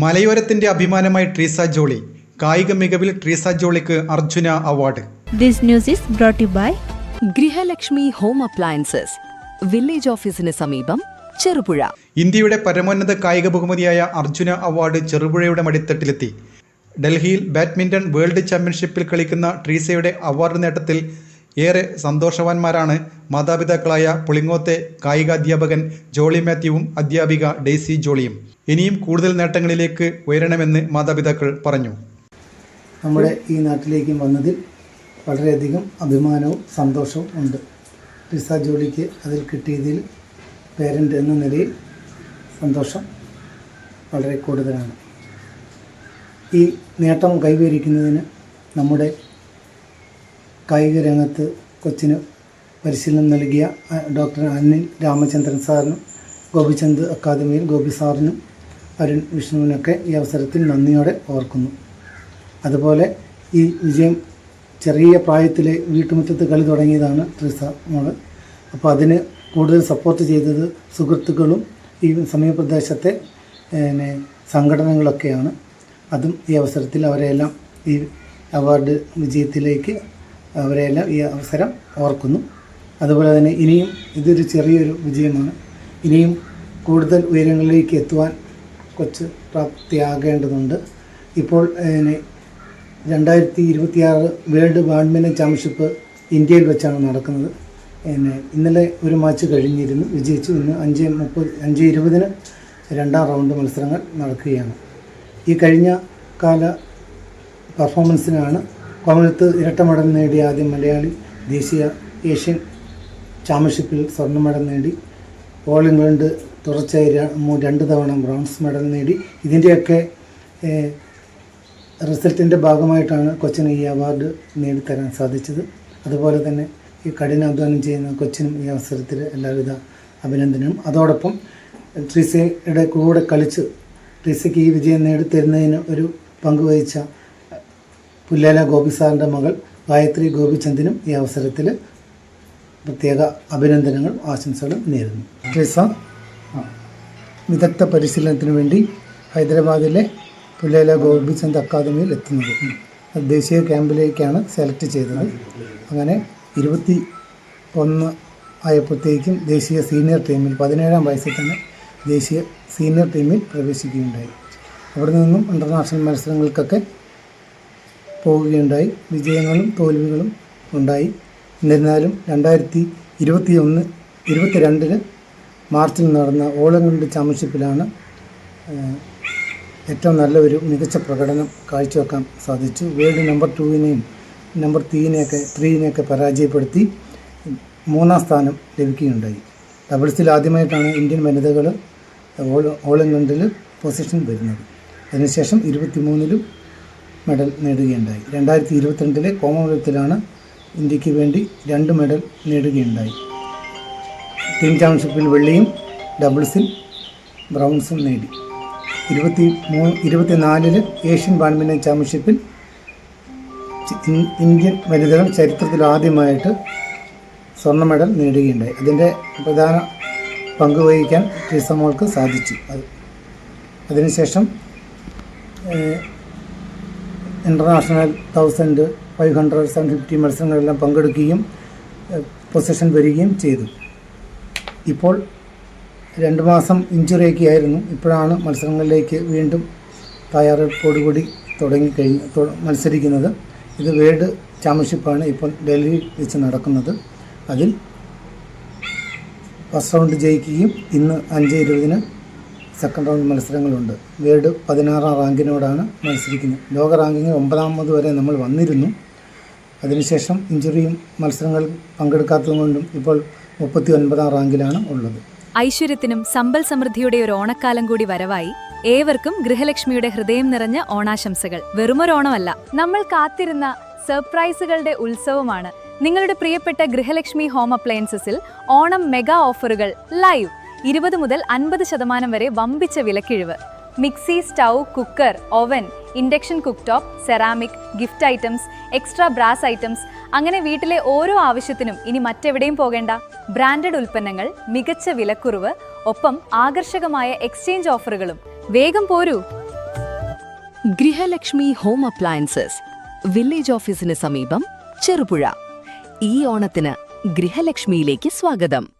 മലയോരത്തിന്റെ അഭിമാനമായി ട്രീസ ജോളി. കായിക മികവിൽ ട്രീസ ജോളിക്ക് Arjuna award. This news is brought you by Grihalakshmi home appliances, village ഓഫീസിന് സമീപം, ചെറുപുഴ. ഇന്ത്യയുടെ പരമോന്നത കായിക ബഹുമതിയായ അർജുന അവാർഡ് ചെറുപുഴയുടെ മടിത്തട്ടിലെത്തി. ഡൽഹിയിൽ ബാഡ്മിന്റൺ വേൾഡ് ചാമ്പ്യൻഷിപ്പിൽ കളിക്കുന്ന ട്രീസയുടെ അവാർഡ് നേട്ടത്തിൽ ഏറെ സന്തോഷവാന്മാരാണ് മാതാപിതാക്കളായ പുളിങ്ങോത്തെ കായികാധ്യാപകൻ ജോളി മാത്യുവും അധ്യാപിക ഡെയ്സി ജോളിയും. ഇനിയും കൂടുതൽ നേട്ടങ്ങളിലേക്ക് ഉയരണമെന്ന് മാതാപിതാക്കൾ പറഞ്ഞു. നമ്മുടെ ഈ നാട്ടിലേക്ക് വന്നതിൽ വളരെയധികം അഭിമാനവും സന്തോഷവും ഉണ്ട്. ട്രീസ ജോളിക്ക് അതിൽ കിട്ടിയതിൽ പേരൻ്റ് എന്ന നിലയിൽ സന്തോഷം വളരെ കൂടുതലാണ്. ഈ നേട്ടം കൈവരിക്കുന്നതിന് നമ്മുടെ കായിക രംഗത്ത് കൊച്ചിന് പരിശീലനം നൽകിയ ഡോക്ടർ അനിൽ രാമചന്ദ്രൻ സാറിനും ഗോപിചന്ദ് അക്കാദമിയിൽ ഗോപി സാറിനും അരുൺ വിഷ്ണുവിനൊക്കെ ഈ അവസരത്തിൽ നന്ദിയോടെ ഓർക്കുന്നു. അതുപോലെ ഈ വിജയം ചെറിയ പ്രായത്തിലെ വീട്ടുമുറ്റത്ത് കളി തുടങ്ങിയതാണ് ട്രീസ മോള്. അപ്പോൾ അതിന് കൂടുതൽ സപ്പോർട്ട് ചെയ്തത് സുഹൃത്തുക്കളും ഈ സമീപപ്രദേശത്തെ സംഘടനകളൊക്കെയാണ്. അതും ഈ അവസരത്തിൽ അവരെല്ലാം ഈ അവാർഡ് വിജയത്തിലേക്ക് അവരെല്ലാം ഈ അവസരം ഓർക്കുന്നു. അതുപോലെ തന്നെ ഇനിയും ഇതൊരു ചെറിയൊരു വിജയമാണ്. ഇനിയും കൂടുതൽ ഉയരങ്ങളിലേക്ക് എത്തുവാൻ കൊച്ച് പ്രാപ്തിയാകേണ്ടതുണ്ട്. ഇപ്പോൾ 2026 വേൾഡ് ബാഡ്മിൻ്റൺ ചാമ്പ്യൻഷിപ്പ് ഇന്ത്യയിൽ വെച്ചാണ് നടക്കുന്നത്. ഇന്നലെ ഒരു മാച്ച് കഴിഞ്ഞിരുന്നു, വിജയിച്ചു. ഇന്ന് 5:20 രണ്ടാം റൗണ്ട് മത്സരങ്ങൾ നടക്കുകയാണ്. ഈ കഴിഞ്ഞ കാല പെർഫോമൻസിനാണ് കോമൺവെൽത്ത് ഇരട്ട മെഡൽ നേടിയ ആദ്യം മലയാളി. ദേശീയ ഏഷ്യൻ ചാമ്പ്യൻഷിപ്പിൽ സ്വർണ്ണ മെഡൽ നേടി. ഓൾ ഇംഗ്ലണ്ട് തുടർച്ചയായി 2 തവണ ബ്രോൺസ് മെഡൽ നേടി. ഇതിൻ്റെയൊക്കെ റിസൾട്ടിൻ്റെ ഭാഗമായിട്ടാണ് കൊച്ചിന് ഈ അവാർഡ് നേടിത്തരാൻ സാധിച്ചത്. അതുപോലെ തന്നെ ഈ കഠിനാധ്വാനം ചെയ്യുന്ന കൊച്ചിനും ഈ അവസരത്തിൽ എല്ലാവിധ അഭിനന്ദനവും. അതോടൊപ്പം ട്രീസയുടെ കൂടെ കളിച്ച് ട്രീസയ്ക്ക് ഈ വിജയം നേടിത്തരുന്നതിന് ഒരു പങ്കുവഹിച്ച പുല്ലേല ഗോപി സാറിൻ്റെ മകൾ ഗായത്രി ഗോപിചന്ദിനും ഈ അവസരത്തിൽ പ്രത്യേക അഭിനന്ദനങ്ങളും ആശംസകളും നേരുന്നു. ട്രീസ വിദഗ്ധ പരിശീലനത്തിന് വേണ്ടി ഹൈദരാബാദിലെ പുല്ലേല ഗോപിചന്ദ് അക്കാദമിയിൽ എത്തുന്നത്. ദേശീയ ക്യാമ്പിലേക്കാണ് സെലക്ട് ചെയ്തത്. അങ്ങനെ 21 ആയപ്പോഴത്തേക്കും ദേശീയ സീനിയർ ടീമിൽ 17-ാം വയസ്സിൽ തന്നെ ദേശീയ സീനിയർ ടീമിൽ പ്രവേശിക്കുകയുണ്ടായി. അവിടെ നിന്നും ഇൻ്റർനാഷണൽ മത്സരങ്ങൾക്കൊക്കെ പോവുകയുണ്ടായി. വിജയങ്ങളും തോൽവികളും ഉണ്ടായി. എന്നിരുന്നാലും 2022 മാർച്ചിൽ നടന്ന ഓൾ ഇംഗ്ലണ്ട് ചാമ്പ്യൻഷിപ്പിലാണ് ഏറ്റവും നല്ലൊരു മികച്ച പ്രകടനം കാഴ്ചവെക്കാൻ സാധിച്ചു. വേൾഡ് നമ്പർ 2-നെയും നമ്പർ 3-നെയൊക്കെ പരാജയപ്പെടുത്തി 3-ാം സ്ഥാനം ലഭിക്കുകയുണ്ടായി. ഡബിൾസിൽ ആദ്യമായിട്ടാണ് ഇന്ത്യൻ വനിതകൾ ഓൾ ഇംഗ്ലണ്ടിൽ പൊസിഷൻ വരുന്നത്. അതിനുശേഷം 23-ലും മെഡൽ നേടുകയുണ്ടായി. 2022 കോമൺവെൽത്തിലാണ് ഇന്ത്യക്ക് വേണ്ടി 2 മെഡൽ നേടുകയുണ്ടായി. ടീം ചാമ്പ്യൻഷിപ്പിൽ വെള്ളിയും ഡബിൾസിൽ ബ്രൗൺസും നേടി. 24 ഏഷ്യൻ ബാഡ്മിൻ്റൺ ചാമ്പ്യൻഷിപ്പിൽ ഇന്ത്യൻ വനിതകൾ ചരിത്രത്തിൽ ആദ്യമായിട്ട് സ്വർണ്ണ മെഡൽ നേടുകയുണ്ടായി. അതിൻ്റെ പ്രധാന പങ്ക് വഹിക്കാൻ ട്രീസ മോൾക്ക് സാധിച്ചു. അതിനുശേഷം ഇൻ്റർനാഷണൽ 1000, 500, 750 മത്സരങ്ങളെല്ലാം പങ്കെടുക്കുകയും പൊസിഷൻ വരികയും ചെയ്തു. ഇപ്പോൾ 2 മാസം ഇഞ്ചുറിയൊക്കെ ആയിരുന്നു. ഇപ്പോഴാണ് മത്സരങ്ങളിലേക്ക് വീണ്ടും തയ്യാറെടുപ്പോടുകൂടി മത്സരിക്കുന്നത്. ഇത് വേൾഡ് ചാമ്പ്യൻഷിപ്പാണ് ഇപ്പോൾ ഡൽഹിയിൽ വെച്ച് നടക്കുന്നത്. അതിൽ ഫസ്റ്റ് റൗണ്ട് ജയിക്കുകയും ഇന്ന് 5:20 സെക്കൻഡ് റൗണ്ട് മത്സരങ്ങളുണ്ട്. വേൾഡ് 16-ാം റാങ്കിനോടാണ് മത്സരിക്കുന്നത്. ലോക റാങ്കിങ്ങിൽ 9ാമത് വരെ നമ്മൾ വന്നിരുന്നു. അതിനുശേഷം ഇഞ്ചുറിയും മത്സരങ്ങൾ പങ്കെടുക്കാത്തതുകൊണ്ടും ഇപ്പോൾ 39ാം റാങ്കിലാണ് ഉള്ളത്. ഐശ്വര്യത്തിനും സമ്പൽ സമൃദ്ധിയുടെ ഒരു ഓണക്കാലം കൂടി വരവായി. ഏവർക്കും ഗൃഹലക്ഷ്മിയുടെ ഹൃദയം നിറഞ്ഞ ഓണാശംസകൾ. വെറുമൊരോണമല്ല, നമ്മൾ കാത്തിരുന്ന സർപ്രൈസുകളുടെ ഉത്സവമാണ്. നിങ്ങളുടെ പ്രിയപ്പെട്ട ഗൃഹലക്ഷ്മി ഹോം അപ്ലയൻസസിൽ ഓണം മെഗാ ഓഫറുകൾ ലൈവ്. 20 മുതൽ 50% വരെ വമ്പിച്ച വിലക്കിഴിവ്. Mixie, stove, cooker, oven, induction cook top, ceramic, gift items, extra brass items, അങ്ങനെ വീട്ടിലെ ഓരോ ആവശ്യത്തിനും ഇനി മറ്റെവിടെയും പോകേണ്ട. ബ്രാൻഡഡ് ഉൽപ്പന്നങ്ങൾ, മികച്ച വിലക്കുറവ്, ഒപ്പം ആകർഷകമായ എക്സ്ചേഞ്ച് ഓഫറുകളും. വേഗം പോരൂ. ഗൃഹലക്ഷ്മി ഹോം അപ്ലയൻസസ്, വില്ലേജ് ഓഫീസിന് സമീപം, ചെറുപുഴ. ഈ ഓണത്തിന് ഗൃഹലക്ഷ്മിയിലേക്ക് സ്വാഗതം.